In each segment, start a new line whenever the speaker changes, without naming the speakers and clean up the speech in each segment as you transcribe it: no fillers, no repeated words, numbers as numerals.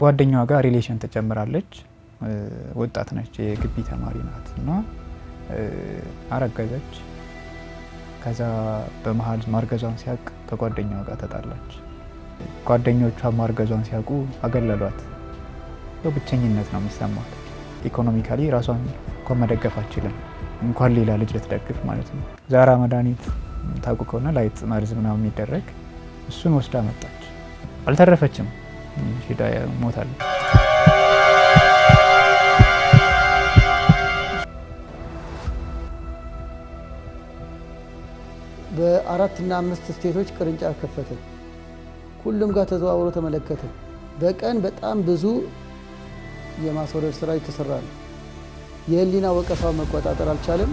ጓደኛዋ ጋር ሪሌሽን ተጨምራለች። ወጣት ነች፣ የግቢ ተማሪ ናት እና አረገዘች። ከዛ በመሃል ማርገዟን ሲያቅ ከጓደኛዋ ጋር ተጣላች። ጓደኞቿ ማርገዟን ሲያቁ አገለሏት። በብቸኝነት ነው የሚሰማት። ኢኮኖሚካሊ ራሷን እንኳን መደገፍ አትችልም፣ እንኳን ሌላ ልጅ ልትደግፍ ማለት ነው። ዛራ መድኃኒት ታውቁ ከሆነ ላይት መርዝ ምናምን የሚደረግ እሱን ወስዳ መጣች። አልተረፈችም፣ ሄዳ ሞታለች።
በ4 እና 5 ስቴቶች ቅርንጫፍ ከፈተ። ሁሉም ጋር ተዘዋውሮ ተመለከተ። በቀን በጣም ብዙ የማስወረድ ስራ እየተሰራ ነው። የህሊና ወቀሳው መቆጣጠር አልቻለም።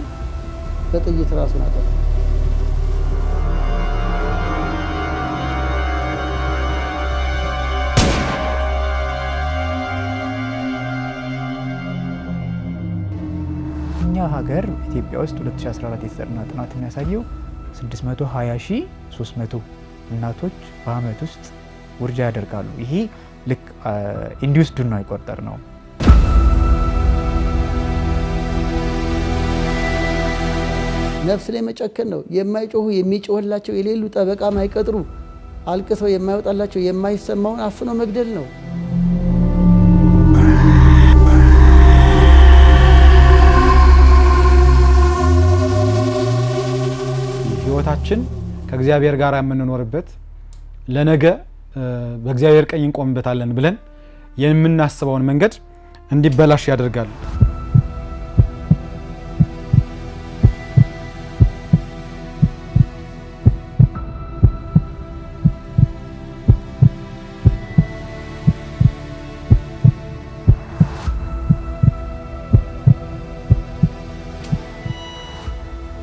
በጥይት ራሱን አጠፋ።
እኛ ሀገር ኢትዮጵያ ውስጥ 2014 የተጠና ጥናት የሚያሳየው 620,300 እናቶች በአመት ውስጥ ውርጃ ያደርጋሉ። ይሄ ልክ ኢንዲዩስድ ነው አይቆጠር ነው።
ነፍስ ላይ መጨከን ነው። የማይጮሁ የሚጮህላቸው የሌሉ ጠበቃ ማይቀጥሩ አልቅሰው የማይወጣላቸው የማይሰማውን አፍኖ መግደል ነው።
ህይወታችን ከእግዚአብሔር ጋር የምንኖርበት ለነገ በእግዚአብሔር ቀኝ እንቆምበታለን ብለን የምናስበውን መንገድ እንዲበላሽ ያደርጋል።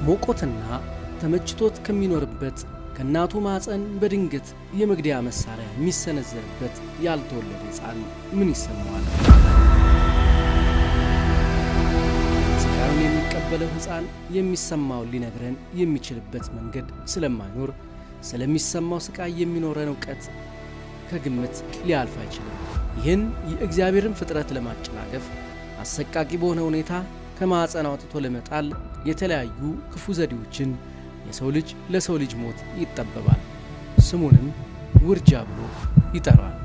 ሞቆትና ተመችቶት ከሚኖርበት ከናቱ ማፀን በድንገት የመግደያ መሳሪያ የሚሰነዘርበት ያልተወለደ ሕፃን ምን ይሰማዋል? ስቃዩን የሚቀበለው ሕፃን የሚሰማውን ሊነግረን የሚችልበት መንገድ ስለማይኖር ስለሚሰማው ስቃይ የሚኖረን ዕውቀት ከግምት ሊያልፍ አይችልም። ይህን የእግዚአብሔርን ፍጥረት ለማጨናገፍ አሰቃቂ በሆነ ሁኔታ ከማፀን አውጥቶ ለመጣል የተለያዩ ክፉ ዘዴዎችን የሰው ልጅ ለሰው ልጅ ሞት ይጠበባል። ስሙንም ውርጃ ብሎ ይጠራል።